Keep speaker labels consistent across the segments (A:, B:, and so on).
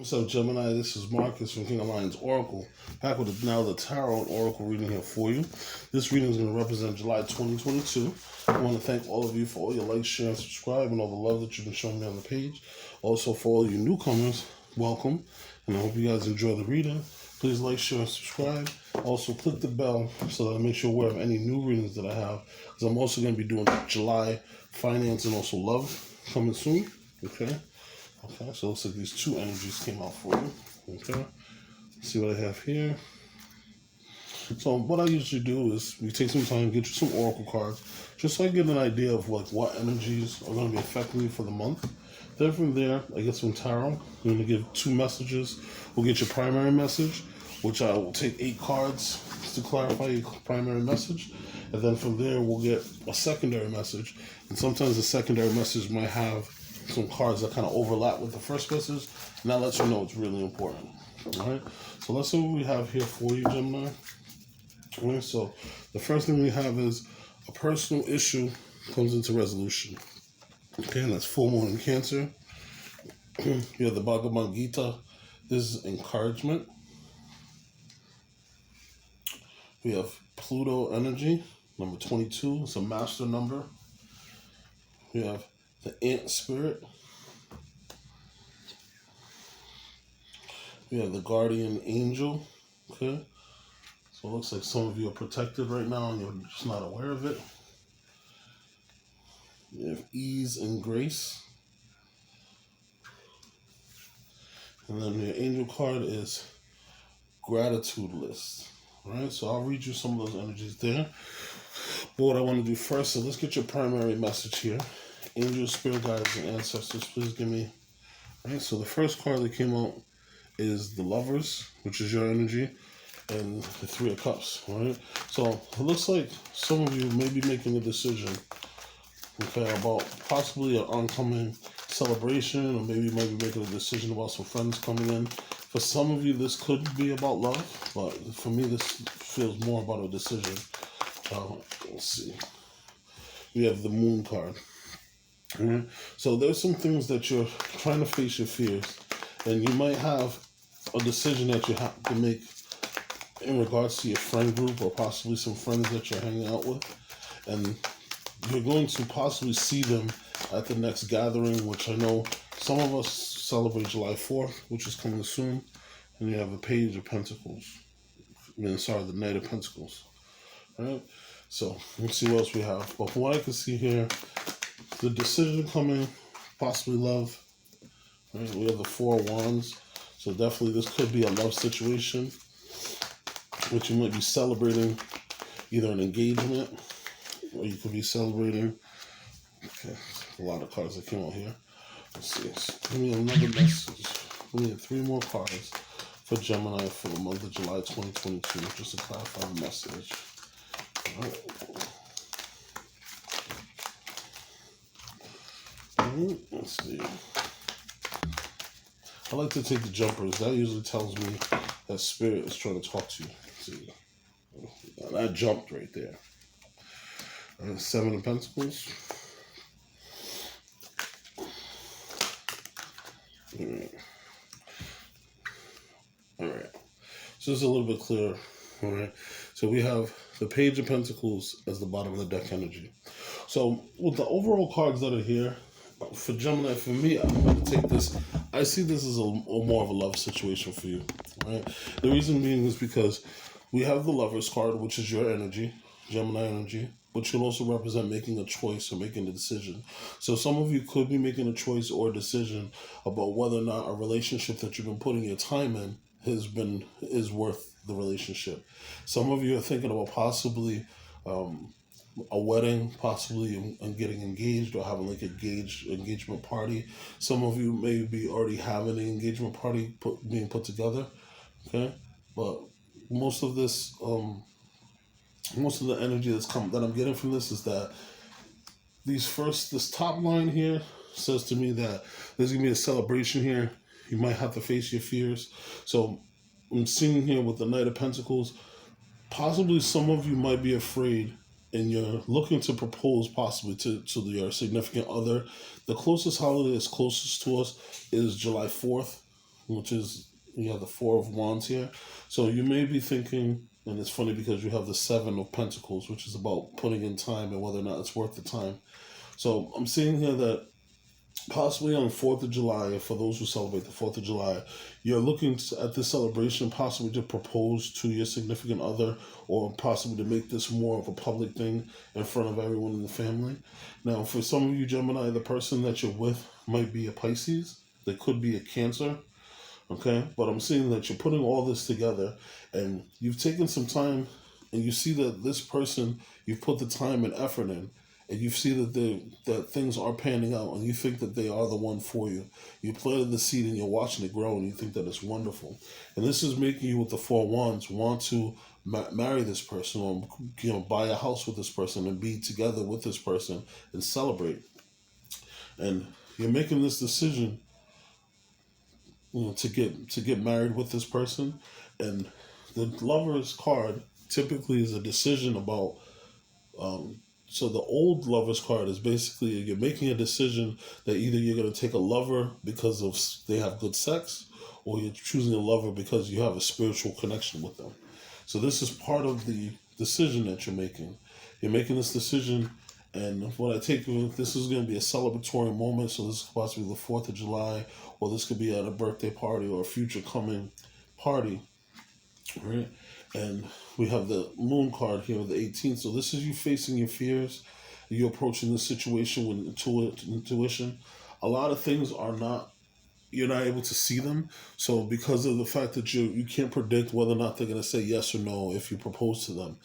A: What's up, Gemini? This is Marcus from Kingoflionsoracle Oracle, back with now the Tarot and Oracle reading here for you. This reading is going to represent July 2022. I want to thank all of you for all your likes, share, and subscribe, and all the love that you've been showing me on the page. Also, for all you newcomers, welcome, and I hope you guys enjoy the reading. Please like, share, and subscribe. Also, click the bell so that I make sure aware of any new readings that I have, because I'm also going to be doing July finance and also love coming soon. Okay, so it looks like these two energies came out for you. Okay, let's see what I have here. So what I usually do is we take some time, get you some oracle cards, just so I get an idea of like what energies are going to be affecting you for the month. Then from there, I get some tarot. We're going to give two messages. We'll get your primary message, which I will take 8 cards to clarify your primary message. And then from there, we'll get a secondary message. And sometimes the secondary message might have some cards that kind of overlap with the first message, and that lets you know it's really important. All right, so let's see what we have here for you, Gemini. All right, so the first thing we have is a personal issue comes into resolution. Okay, and that's full moon in Cancer. You have the Bhagavad Gita. This is encouragement. We have Pluto energy, number 22. It's a master number. We have the ant spirit. We have the guardian angel. Okay, so it looks like some of you are protected right now and you're just not aware of it. You have ease and grace. And then your angel card is gratitude list. All right, so I'll read you some of those energies there. But what I want to do first, so let's get your primary message here. Angels, spirit guides, and ancestors, please give me. All right, so the first card that came out is the Lovers, which is your energy, and the Three of Cups. All right, so it looks like some of you may be making a decision, okay, about possibly an oncoming celebration, or maybe you might be making a decision about some friends coming in. For some of you, this could be about love, but for me, this feels more about a decision. Let's see. We have the Moon card. Mm-hmm. So there's some things that you're trying to face your fears, and you might have a decision that you have to make in regards to your friend group or possibly some friends that you're hanging out with, and you're going to possibly see them at the next gathering, which I know some of us celebrate July 4th, which is coming soon, and you have a Page of Pentacles. The Knight of Pentacles. All right, so let's see what else we have. But from what I can see here, the decision coming, possibly love. Right? We have the Four of Wands. So definitely this could be a love situation, which you might be celebrating either an engagement, or you could be celebrating. Okay, a lot of cards that came out here. Let's see. So give me another message. We need 3 more cards for Gemini for the month of July 2022, just to clarify the message. All right. Let's see. I like to take the jumpers. That usually tells me that spirit is trying to talk to you. See, and I jumped right there. Seven of Pentacles. All right. So this is a little bit clearer. All right. So we have the Page of Pentacles as the bottom of the deck energy. So with the overall cards that are here, for Gemini, for me, I'm going to take this. I see this as a more of a love situation for you, right? The reason being is because we have the Lovers card, which is your energy, Gemini energy, which can also represent making a choice or making a decision. So some of you could be making a choice or a decision about whether or not a relationship that you've been putting your time in is worth the relationship. Some of you are thinking about possibly a wedding, possibly, and getting engaged or having like engagement party. Some of you may be already having an engagement party being put together. Okay, but most of this, most of the energy that I'm getting from this is that this top line here says to me that there's gonna be a celebration here. You might have to face your fears. So I'm seeing here with the Knight of Pentacles, possibly some of you might be afraid and you're looking to propose possibly to your significant other. The closest holiday that's closest to us is July 4th. which is, you have the Four of Wands here. So you may be thinking, and it's funny because you have the Seven of Pentacles, which is about putting in time and whether or not it's worth the time. So I'm seeing here that possibly on 4th of July, for those who celebrate the 4th of July, you're looking at this celebration possibly to propose to your significant other, or possibly to make this more of a public thing in front of everyone in the family. Now, for some of you Gemini, the person that you're with might be a Pisces. They could be a Cancer. Okay, but I'm seeing that you're putting all this together, and you've taken some time, and you see that this person, you've put the time and effort in, and you see that things are panning out, and you think that they are the one for you. You planted the seed, and you're watching it grow, and you think that it's wonderful. And this is making you, with the Four Wands, want to marry this person, or buy a house with this person, and be together with this person and celebrate. And you're making this decision, to get married with this person. And the Lover's card typically is a decision about, so the old Lover's card is basically you're making a decision that either you're going to take a lover because of they have good sex, or you're choosing a lover because you have a spiritual connection with them. So this is part of the decision that you're making. You're making this decision, and what I take, this is going to be a celebratory moment. So this could possibly be the 4th of July, or this could be at a birthday party or a future coming party, right? And we have the Moon card here, the 18th. So this is you facing your fears. You're approaching the situation with intuition. A lot of things you're not able to see them. So because of the fact that you can't predict whether or not they're going to say yes or no if you propose to them.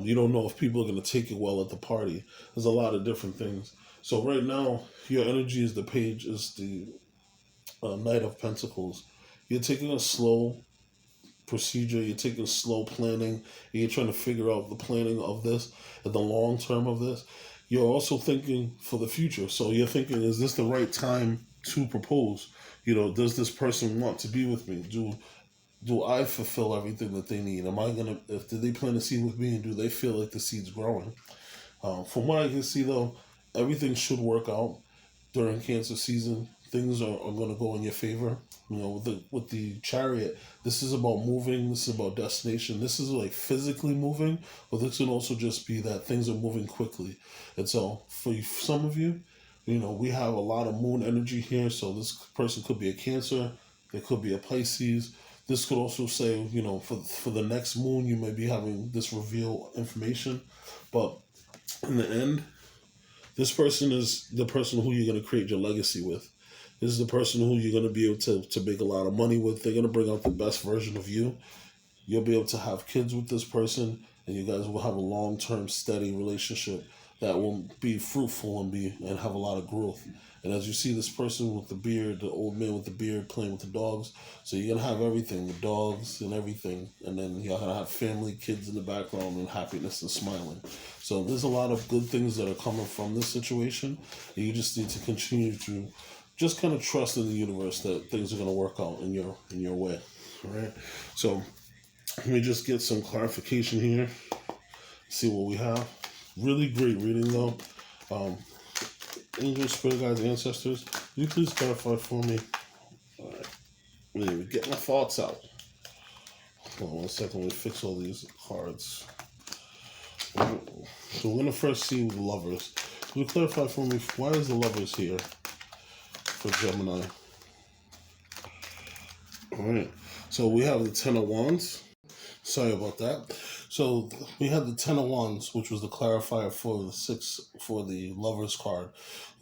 A: You don't know if people are going to take it well at the party. There's a lot of different things. So right now, your energy is the Knight of Pentacles. You're taking a slow procedure, you're taking slow planning, and you're trying to figure out the planning of this and the long term of this. You're also thinking for the future. So you're thinking, is this the right time to propose? Does this person want to be with me? Do I fulfill everything that they need? Do they plant a seed with me, and do they feel like the seed's growing? From what I can see, though, everything should work out during Cancer season. Things are going to go in your favor. With the Chariot, this is about moving. This is about destination. This is like physically moving, but this can also just be that things are moving quickly. And so for some of you, we have a lot of moon energy here. So this person could be a Cancer. It could be a Pisces. This could also say, for the next moon, you may be having this reveal information. But in the end, this person is the person who you're going to create your legacy with. This is the person who you're going to be able to make a lot of money with. They're going to bring out the best version of you. You'll be able to have kids with this person, and you guys will have a long-term, steady relationship that will be fruitful and have a lot of growth. And as you see this person with the beard, the old man with the beard playing with the dogs, so you're going to have everything, the dogs and everything, and then you're going to have family, kids in the background, and happiness and smiling. So there's a lot of good things that are coming from this situation, and you just need to continue to just kind of trust in the universe that things are going to work out in your way, all right? So let me just get some clarification here, see what we have. Really great reading, though. Angels, spirit guides, ancestors, will you please clarify for me? All right, let me get my thoughts out. Hold on 1 second, let me fix all these cards. So we're going to first see the Lovers. Will you clarify for me, why is the Lovers here for Gemini? All right, so we have the Ten of Wands. Sorry about that. So we had the Ten of Wands, which was the clarifier for the Lovers card.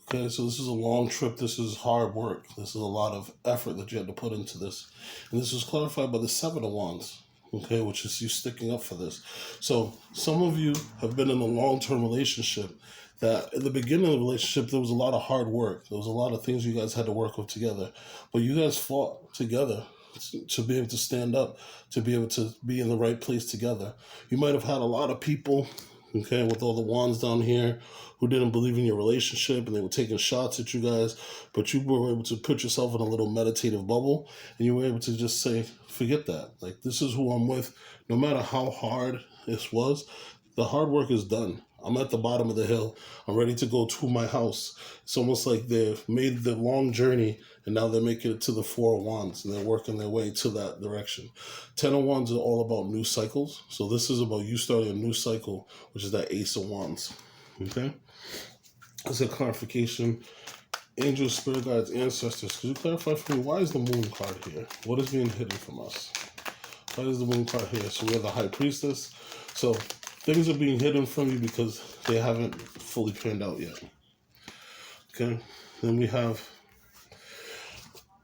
A: Okay, so this is a long trip. This is hard work. This is a lot of effort that you had to put into this. And this was clarified by the Seven of Wands, okay, which is you sticking up for this. So some of you have been in a long-term relationship that in the beginning of the relationship, there was a lot of hard work. There was a lot of things you guys had to work with together. But you guys fought together to be able to stand up, to be able to be in the right place together. You might have had a lot of people, okay, with all the wands down here, who didn't believe in your relationship, and they were taking shots at you guys, but you were able to put yourself in a little meditative bubble, and you were able to just say, forget that. Like, this is who I'm with. No matter how hard this was, the hard work is done. I'm at the bottom of the hill. I'm ready to go to my house. It's almost like they've made the long journey and now they're making it to the Four of Wands and they're working their way to that direction. Ten of Wands are all about new cycles. So this is about you starting a new cycle, which is that Ace of Wands. Okay? As a clarification, angels, spirit guides, ancestors, could you clarify for me, why is the moon card here? What is being hidden from us? Why is the moon card here? So we have the high priestess. So things are being hidden from you because they haven't fully panned out yet. Okay? Then we have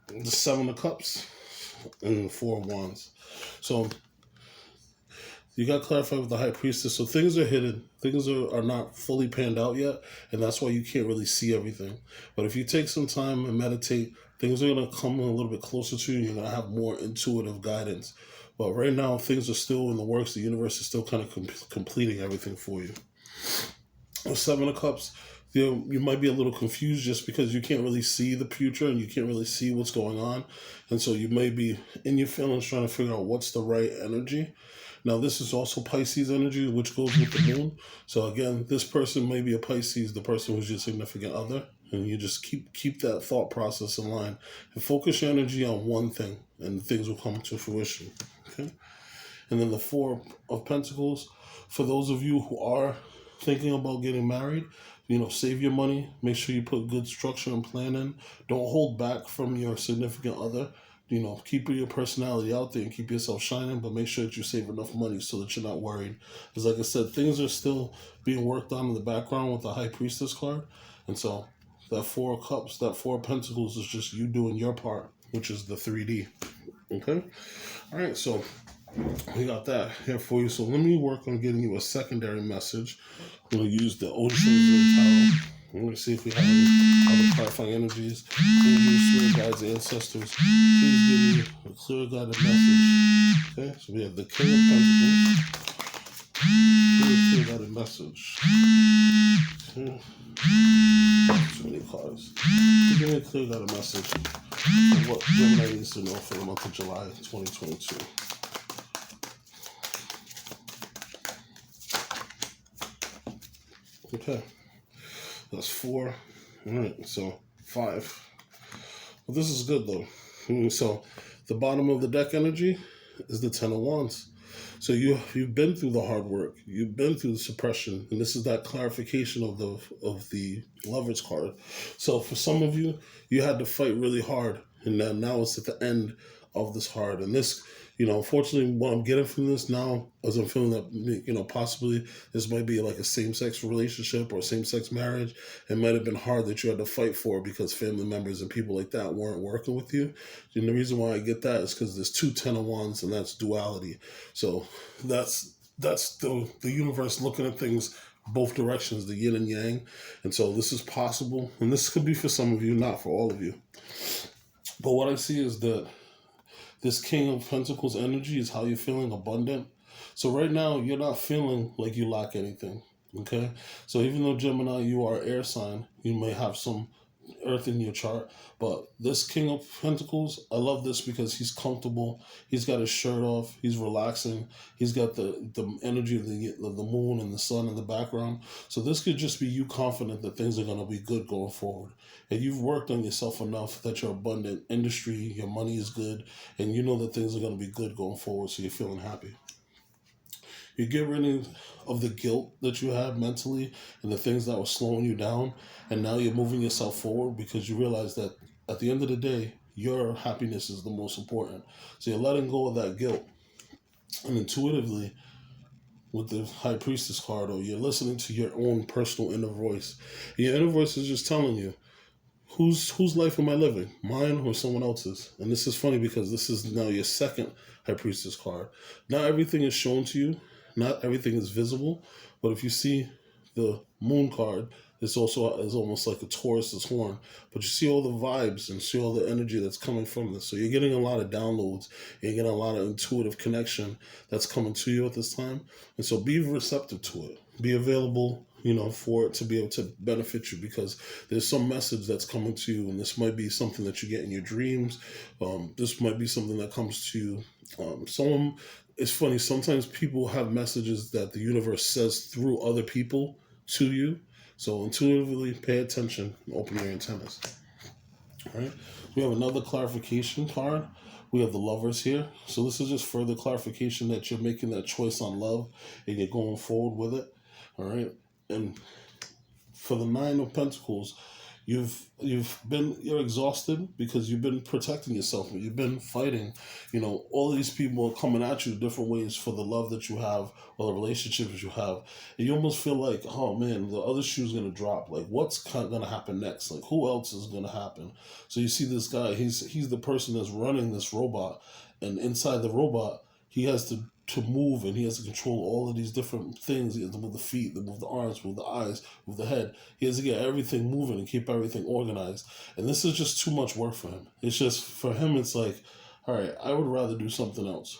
A: the Seven of Cups and the Four of Wands. So you got to clarify with the high priestess. So things are hidden. Things are not fully panned out yet. And that's why you can't really see everything. But if you take some time and meditate, things are going to come a little bit closer to you. And you're going to have more intuitive guidance. But right now, things are still in the works. The universe is still kind of completing everything for you. The Seven of Cups, you might be a little confused just because you can't really see the future and you can't really see what's going on. And so you may be in your feelings trying to figure out what's the right energy. Now, this is also Pisces energy, which goes with the moon. So again, this person may be a Pisces, the person who's your significant other. And you just keep that thought process in line and focus your energy on one thing and things will come to fruition. Okay? And then the Four of Pentacles, for those of you who are thinking about getting married, save your money. Make sure you put good structure and plan in. Don't hold back from your significant other. Keep your personality out there and keep yourself shining, but make sure that you save enough money so that you're not worried. Because like I said, things are still being worked on in the background with the High Priestess card. And so that Four of Cups, that Four of Pentacles is just you doing your part, which is the 3D. Okay? All right, so we got that here for you. So let me work on getting you a secondary message. I'm going to use the Oceans Tarot. I'm going to see if we have any other clarifying energies. Angels, spirit guides, ancestors. Please give me a clear guided message. Okay, so we have the King of Pentacles. Clear guided message. Okay. Too many cards. Give me a clear guided message of what Gemini needs to know for the month of July 2022. Okay, that's 4. All right, so 5. Well, this is good though. So the bottom of the deck energy is the Ten of Wands. So you've been through the hard work. You've been through the suppression, and this is that clarification of the Lovers card. So for some of you, you had to fight really hard, and then now it's at the end of this hard. And this, unfortunately, what I'm getting from this now is I'm feeling that, possibly this might be like a same-sex relationship or same-sex marriage. It might have been hard that you had to fight for because family members and people like that weren't working with you. And the reason why I get that is because there's 2 Ten of Wands, and that's duality. So that's the universe looking at things both directions, the yin and yang. And so this is possible. And this could be for some of you, not for all of you. But what I see is that this King of Pentacles energy is how you're feeling abundant. So right now, you're not feeling like you lack anything, okay? So even though Gemini, you are air sign, you may have some earth in your chart, but this King of Pentacles, I love this because he's comfortable. He's got his shirt off. He's relaxing. He's got the energy of the moon and the sun in the background. So this could just be you confident that things are going to be good going forward. And you've worked on yourself enough that you're abundant. Industry, your money is good, and you know that things are going to be good going forward, so you're feeling happy. You get rid of the guilt that you had mentally and the things that were slowing you down, and now you're moving yourself forward because you realize that at the end of the day, your happiness is the most important. So you're letting go of that guilt. And intuitively, with the High Priestess card, or you're listening to your own personal inner voice. And your inner voice is just telling you, whose life am I living? Mine or someone else's? And this is funny because this is now your second High Priestess card. Not everything is shown to you. Not everything is visible, but if you see the Moon card, it's almost like a Taurus's horn. But you see all the vibes and see all the energy that's coming from this. So you're getting a lot of downloads. You're getting a lot of intuitive connection that's coming to you at this time. And so be receptive to it. Be available, for it to be able to benefit you, because there's some message that's coming to you, and this might be something that you get in your dreams. This might be something that comes to you. It's funny, sometimes people have messages that the universe says through other people, to you. So intuitively pay attention and open your antennas. All right. We have another clarification card. We have the Lovers here. So this is just further clarification that you're making that choice on love and you're going forward with it. All right. And for the Nine of Pentacles, you're exhausted because you've been protecting yourself. You've been fighting. All of these people are coming at you different ways for the love that you have or the relationships you have. And you almost feel like, oh man, the other shoe's gonna drop. Like, what's gonna happen next? Like, who else is gonna happen? So you see this guy. He's the person that's running this robot, and inside the robot, he has to move, and he has to control all of these different things. He has to move the feet, move the arms, move the eyes, move the head. He has to get everything moving and keep everything organized. And this is just too much work for him. It's just, for him, it's like, all right, I would rather do something else.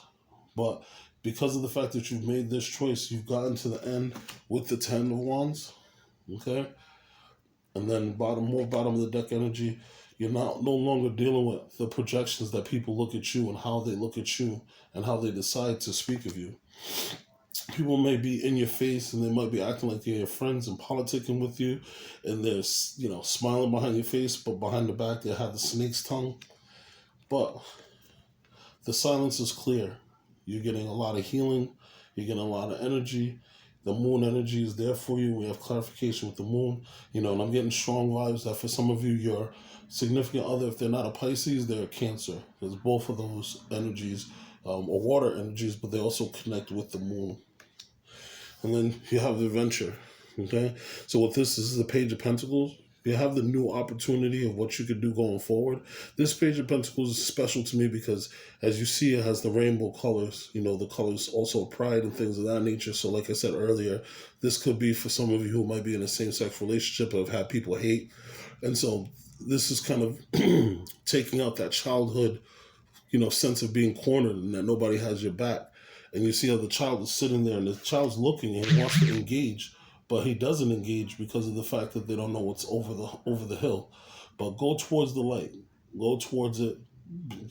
A: But because of the fact that you've made this choice, you've gotten to the end with the Ten of Wands, okay? And then bottom of the deck energy, you're no longer dealing with the projections that people look at you and how they look at you and how they decide to speak of you. People may be in your face and they might be acting like they're your friends and politicking with you, and they're smiling behind your face, but behind the back they have the snake's tongue. But the silence is clear. You're getting a lot of healing. You're getting a lot of energy. The moon energy is there for you. We have clarification with the moon. And I'm getting strong vibes that for some of you, your significant other, if they're not a Pisces, they're a Cancer. Because both of those energies are water energies, but they also connect with the moon. And then you have the adventure. Okay? So with this is the Page of Pentacles. You have the new opportunity of what you could do going forward. This Page of Pentacles is special to me because, as you see, it has the rainbow colors. The colors also pride and things of that nature. So like I said earlier, this could be for some of you who might be in a same-sex relationship or have had people hate. And so this is kind of taking out that childhood, sense of being cornered and that nobody has your back. And you see how the child is sitting there and the child's looking and he wants to engage, but he doesn't engage because of the fact that they don't know what's over the hill. But go towards the light. Go towards it.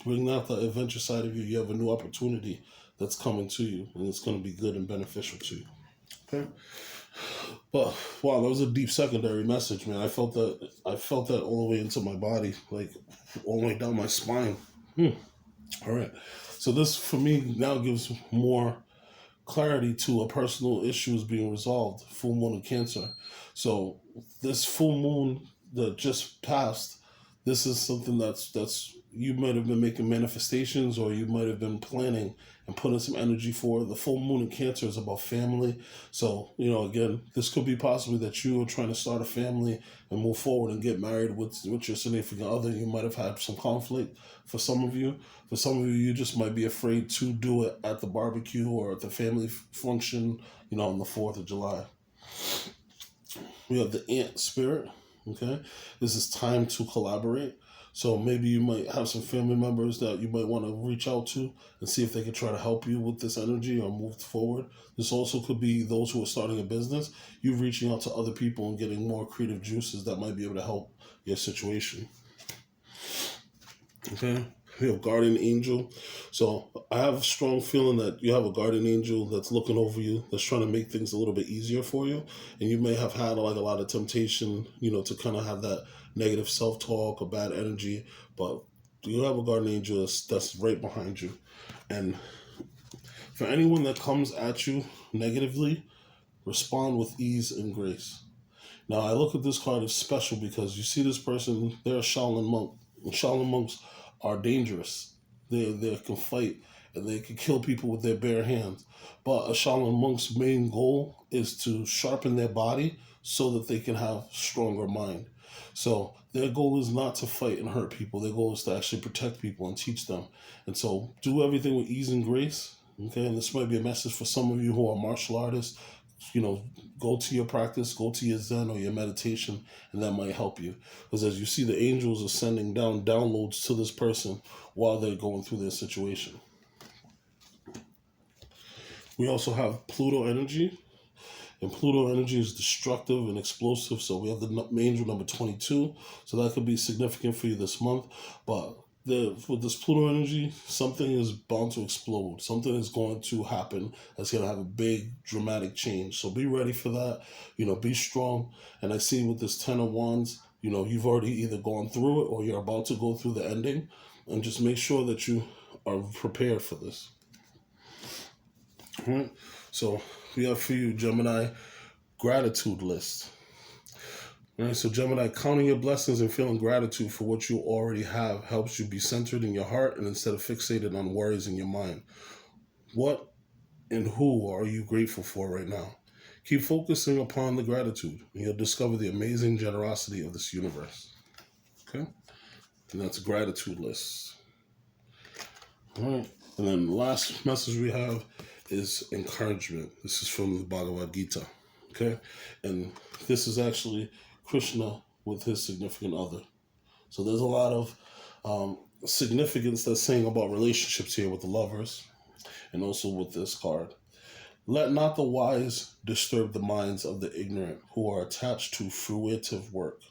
A: Bring out the adventure side of you. You have a new opportunity that's coming to you, and it's going to be good and beneficial to you. Okay? But wow, that was a deep secondary message, man. I felt that all the way into my body, like all the way down my spine. All right. So this, for me, now gives more clarity to a personal issue is being resolved. Full moon of Cancer. So this full moon that just passed, this is something that's you might have been making manifestations, or you might have been planning and putting some energy for. The full moon in Cancer is about family. So, again, this could be possibly that you are trying to start a family and move forward and get married with your significant other. You might have had some conflict for some of you. For some of you, you just might be afraid to do it at the barbecue or at the family function, on the 4th of July. We have the Ant Spirit, okay? This is time to collaborate. So maybe you might have some family members that you might want to reach out to and see if they can try to help you with this energy or move forward. This also could be those who are starting a business, you reaching out to other people and getting more creative juices that might be able to help your situation. Okay? We have Guardian Angel. So I have a strong feeling that you have a Guardian Angel that's looking over you, that's trying to make things a little bit easier for you. And you may have had like a lot of temptation, to kind of have that negative self-talk or bad energy. But you have a Guardian Angel that's right behind you. And for anyone that comes at you negatively, respond with ease and grace. Now, I look at this card as special because you see this person, they're a Shaolin monk. And Shaolin monks are dangerous. They can fight and they can kill people with their bare hands. But a Shaolin monk's main goal is to sharpen their body so that they can have stronger mind. So their goal is not to fight and hurt people. Their goal is to actually protect people and teach them. And so do everything with ease and grace. Okay, and this might be a message for some of you who are martial artists. Go to your practice, go to your Zen or your meditation, and that might help you. Because as you see, the angels are sending down downloads to this person while they're going through their situation. We also have Pluto energy. And Pluto energy is destructive and explosive. So we have the angel number 22. So that could be significant for you this month. But with this Pluto energy, something is bound to explode. Something is going to happen that's going to have a big dramatic change. So be ready for that. Be strong. And I see with this 10 of Wands, you've already either gone through it or you're about to go through the ending. And just make sure that you are prepared for this. All right. So we have for you, Gemini, gratitude list. All right, so Gemini, counting your blessings and feeling gratitude for what you already have helps you be centered in your heart and instead of fixated on worries in your mind. What and who are you grateful for right now? Keep focusing upon the gratitude and you'll discover the amazing generosity of this universe. Okay? And that's a gratitude list. All right. And then the last message we have is encouragement. This is from the Bhagavad Gita. Okay? And this is actually Krishna with his significant other. So there's a lot of significance that's saying about relationships here with the lovers and also with this card. Let not the wise disturb the minds of the ignorant who are attached to fruitive work.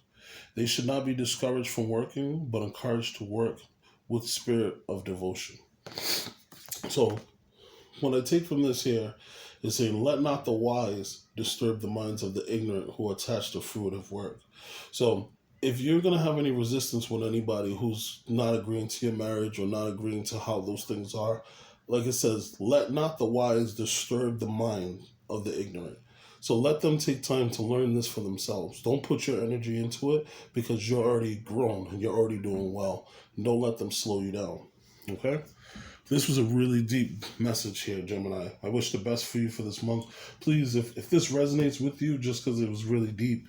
A: They should not be discouraged from working, but encouraged to work with spirit of devotion. So what I take from this here is saying, let not the wise disturb the minds of the ignorant who are attached to fruitive work. So if you're going to have any resistance with anybody who's not agreeing to your marriage or not agreeing to how those things are, like it says, let not the wise disturb the mind of the ignorant. So let them take time to learn this for themselves. Don't put your energy into it because you're already grown and you're already doing well. Don't let them slow you down. Okay? This was a really deep message here, Gemini. I wish the best for you for this month. Please, if this resonates with you just because it was really deep,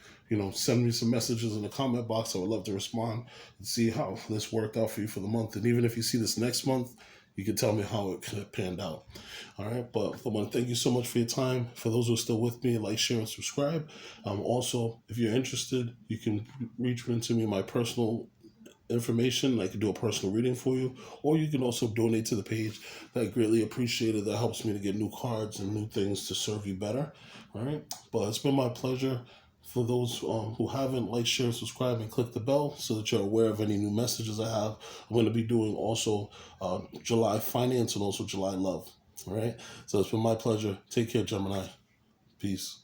A: send me some messages in the comment box. I would love to respond and see how this worked out for you for the month. And even if you see this next month, you can tell me how it panned out. All right, but I want to thank you so much for your time. For those who are still with me, like, share, and subscribe. Also, if you're interested, you can reach into me my personal information. I can do a personal reading for you, or you can also donate to the page. I greatly appreciate it. That helps me to get new cards and new things to serve you better. All right, but it's been my pleasure. For those who haven't, like, share, subscribe, and click the bell so that you're aware of any new messages I have. I'm going to be doing also July finance and also July love. All right, so it's been my pleasure. Take care, Gemini. Peace.